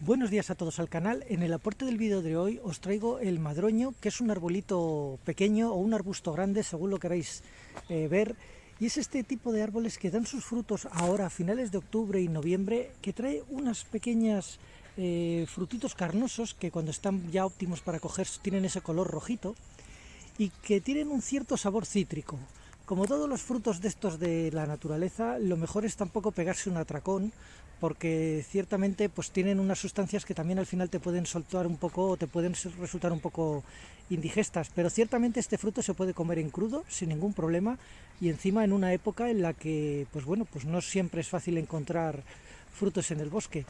Buenos días a todos al canal. En el aporte del vídeo de hoy os traigo el madroño, que es un arbolito pequeño o un arbusto grande, según lo queráis ver. Y es este tipo de árboles que dan sus frutos ahora a finales de octubre y noviembre, que trae unas pequeñas frutitos carnosos que cuando están ya óptimos para coger tienen ese color rojito y que tienen un cierto sabor cítrico. Como todos los frutos de estos de la naturaleza, lo mejor es tampoco pegarse un atracón, porque ciertamente pues tienen unas sustancias que también al final te pueden soltar un poco o te pueden resultar un poco indigestas, pero ciertamente este fruto se puede comer en crudo sin ningún problema, y encima en una época en la que pues bueno, pues no siempre es fácil encontrar frutos en el bosque.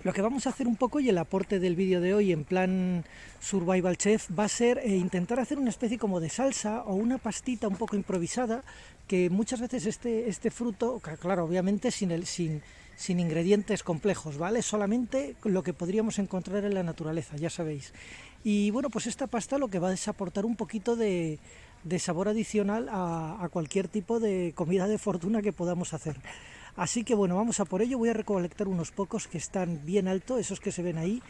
Lo que vamos a hacer un poco, y el aporte del vídeo de hoy en plan survival chef, va a ser intentar hacer una especie como de salsa o una pastita un poco improvisada, que muchas veces este fruto, claro, obviamente sin ingredientes complejos, ¿vale? Solamente lo que podríamos encontrar en la naturaleza, ya sabéis. Y bueno, pues esta pasta lo que va es aportar un poquito de sabor adicional a cualquier tipo de comida de fortuna que podamos hacer. Así que bueno, vamos a por ello. Voy a recolectar unos pocos que están bien alto, esos que se ven ahí,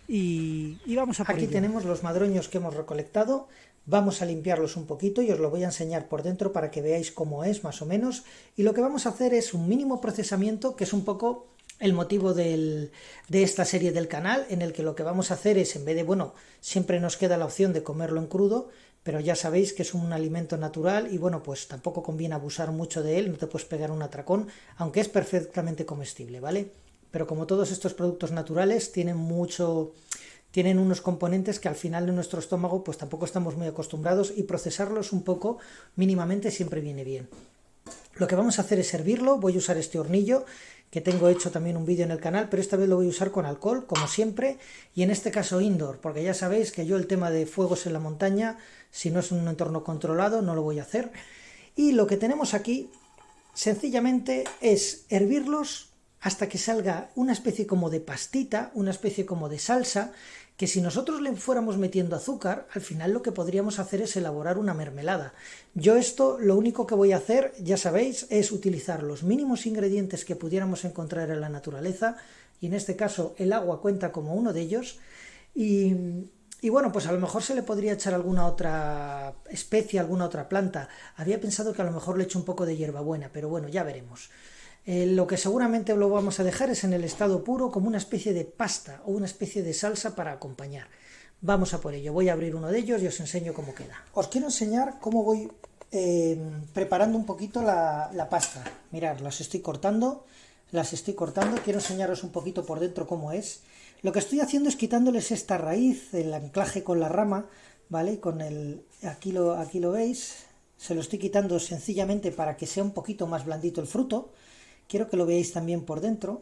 y vamos a por ello. Aquí tenemos los madroños que hemos recolectado. Vamos a limpiarlos un poquito y os lo voy a enseñar por dentro para que veáis cómo es más o menos. Y lo que vamos a hacer es un mínimo procesamiento, que es un poco el motivo de esta serie del canal, en el que lo que vamos a hacer es, en vez de, bueno, siempre nos queda la opción de comerlo en crudo, pero ya sabéis que es un alimento natural y bueno, pues tampoco conviene abusar mucho de él, no te puedes pegar un atracón, aunque es perfectamente comestible, ¿vale? Pero como todos estos productos naturales tienen unos componentes que al final en nuestro estómago pues tampoco estamos muy acostumbrados, y procesarlos un poco mínimamente siempre viene bien. Lo que vamos a hacer es hervirlo. Voy a usar este hornillo, que tengo hecho también un vídeo en el canal, pero esta vez lo voy a usar con alcohol, como siempre, y en este caso indoor, porque ya sabéis que yo el tema de fuegos en la montaña, si no es un entorno controlado, no lo voy a hacer. Y lo que tenemos aquí, sencillamente, es hervirlos hasta que salga una especie como de pastita, una especie como de salsa, que si nosotros le fuéramos metiendo azúcar, al final lo que podríamos hacer es elaborar una mermelada. Yo esto, lo único que voy a hacer, ya sabéis, es utilizar los mínimos ingredientes que pudiéramos encontrar en la naturaleza, y en este caso el agua cuenta como uno de ellos, y bueno, pues a lo mejor se le podría echar alguna otra especie, alguna otra planta. Había pensado que a lo mejor le echo un poco de hierbabuena, pero bueno, ya veremos. Lo que seguramente lo vamos a dejar es en el estado puro, como una especie de pasta o una especie de salsa para acompañar. Vamos a por ello. Voy a abrir uno de ellos y os enseño cómo queda. Os quiero enseñar cómo voy preparando un poquito la pasta. Mirad, las estoy cortando. Quiero enseñaros un poquito por dentro cómo es. Lo que estoy haciendo es quitándoles esta raíz, el anclaje con la rama, ¿vale? Aquí lo veis. Se lo estoy quitando sencillamente para que sea un poquito más blandito el fruto. Quiero que lo veáis también por dentro.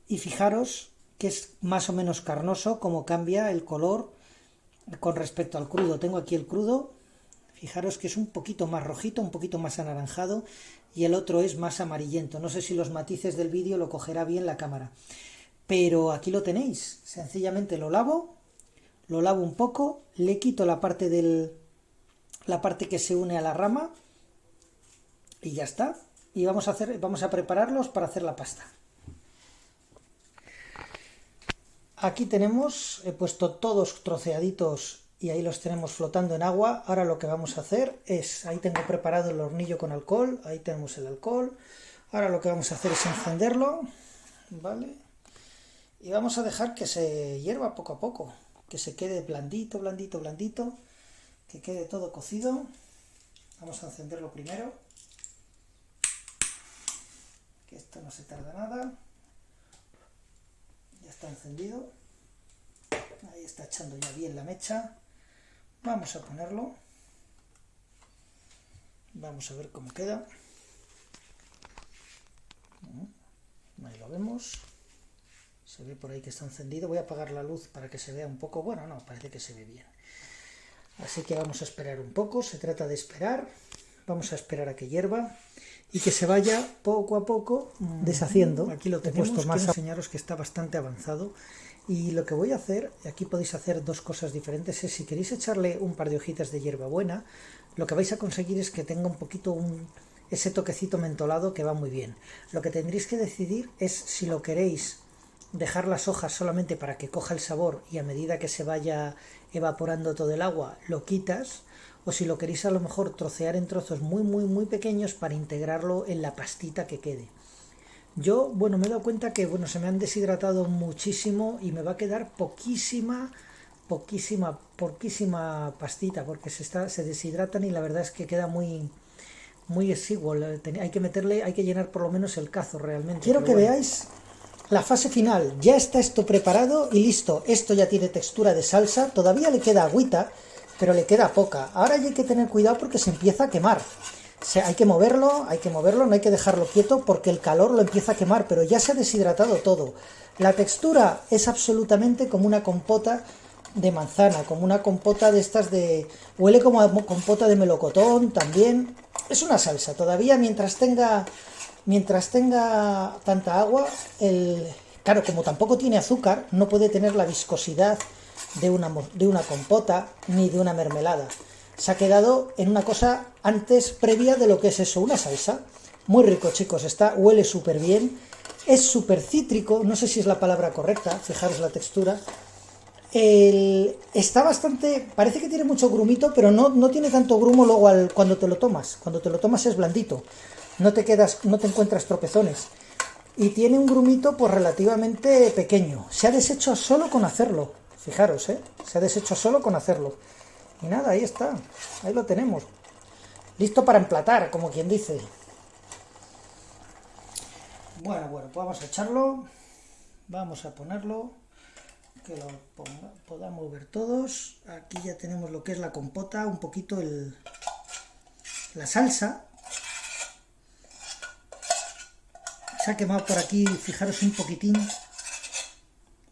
Y fijaros que es más o menos carnoso, cómo cambia el color con respecto al crudo. Tengo aquí el crudo. Fijaros que es un poquito más rojito, un poquito más anaranjado, y el otro es más amarillento. No sé si los matices del vídeo lo cogerá bien la cámara. Pero aquí lo tenéis. Sencillamente lo lavo un poco, le quito la parte que se une a la rama, y ya está. Y vamos a prepararlos para hacer la pasta. Aquí tenemos, he puesto todos troceaditos y ahí los tenemos flotando en agua. Ahora lo que vamos a hacer es, ahí tengo preparado el hornillo con alcohol, ahí tenemos el alcohol. Ahora lo que vamos a hacer es encenderlo, ¿vale? Y vamos a dejar que se hierva poco a poco, que se quede blandito, blandito, blandito, que quede todo cocido. Vamos a encenderlo primero, que esto no se tarda nada. Ya está encendido, ahí está echando ya bien la mecha. Vamos a ponerlo, vamos a ver cómo queda. Ahí lo vemos, se ve por ahí que está encendido. Voy a apagar la luz para que se vea un poco. Bueno, no, parece que se ve bien. Así que vamos a esperar un poco, se trata de esperar. Vamos a esperar a que hierva y que se vaya poco a poco deshaciendo. Aquí lo tenemos. Quiero enseñaros que está bastante avanzado. Y lo que voy a hacer, aquí podéis hacer dos cosas diferentes, es si queréis echarle un par de hojitas de hierbabuena, lo que vais a conseguir es que tenga un poquito ese toquecito mentolado que va muy bien. Lo que tendréis que decidir es si lo queréis dejar las hojas solamente para que coja el sabor y a medida que se vaya evaporando todo el agua lo quitas, o si lo queréis a lo mejor trocear en trozos muy pequeños para integrarlo en la pastita que quede. Yo, bueno, me he dado cuenta que, bueno, se me han deshidratado muchísimo y me va a quedar poquísima pastita, porque se deshidratan y la verdad es que queda muy exiguo. Hay que llenar por lo menos el cazo realmente. Quiero que veáis la fase final. Ya está esto preparado y listo. Esto ya tiene textura de salsa, todavía le queda agüita, pero le queda poca. Ahora ya hay que tener cuidado porque se empieza a quemar. Hay que moverlo, no hay que dejarlo quieto porque el calor lo empieza a quemar, pero ya se ha deshidratado todo. La textura es absolutamente como una compota de manzana, como una compota de estas de... Huele como a compota de melocotón también. Es una salsa, todavía mientras tenga tanta agua, claro, como tampoco tiene azúcar, no puede tener la viscosidad de una compota ni de una mermelada. Se ha quedado en una cosa antes previa de lo que es eso, una salsa. Muy rico, chicos, huele súper bien, es súper cítrico, no sé si es la palabra correcta, fijaros la textura. Está bastante, parece que tiene mucho grumito, pero no tiene tanto grumo luego cuando te lo tomas. Cuando te lo tomas es blandito, no te encuentras tropezones. Y tiene un grumito pues relativamente pequeño. Se ha deshecho solo con hacerlo, fijaros, se ha deshecho solo con hacerlo. Y nada, ahí está, ahí lo tenemos. Listo para emplatar, como quien dice. Bueno, pues vamos a echarlo. Vamos a ponerlo. Que lo podamos ver todos. Aquí ya tenemos lo que es la compota, un poquito la salsa. Se ha quemado por aquí, fijaros un poquitín.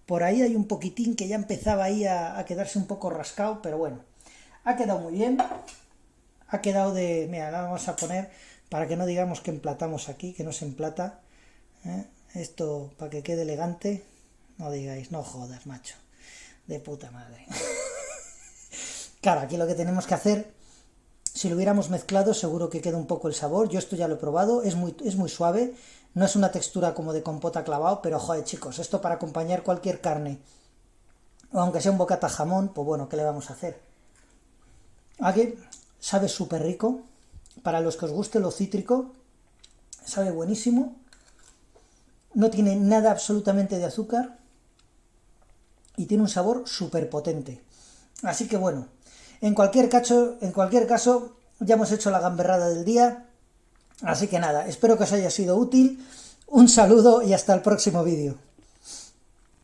Por ahí hay un poquitín que ya empezaba ahí a quedarse un poco rascado, pero bueno. Ha quedado muy bien. Ha quedado de... Mira, la vamos a poner para que no digamos que emplatamos aquí, que no se emplata. Esto para que quede elegante. No digáis, no jodas, macho. De puta madre. Claro, aquí lo que tenemos que hacer, si lo hubiéramos mezclado, seguro que queda un poco el sabor. Yo esto ya lo he probado, es muy suave. No es una textura como de compota clavado, pero joder, chicos, esto para acompañar cualquier carne, o aunque sea un bocata jamón, pues bueno, ¿qué le vamos a hacer? Aquí sabe súper rico. Para los que os guste lo cítrico, sabe buenísimo. No tiene nada absolutamente de azúcar. Y tiene un sabor súper potente. Así que bueno, en cualquier caso, ya hemos hecho la gamberrada del día. Así que nada, espero que os haya sido útil. Un saludo y hasta el próximo vídeo.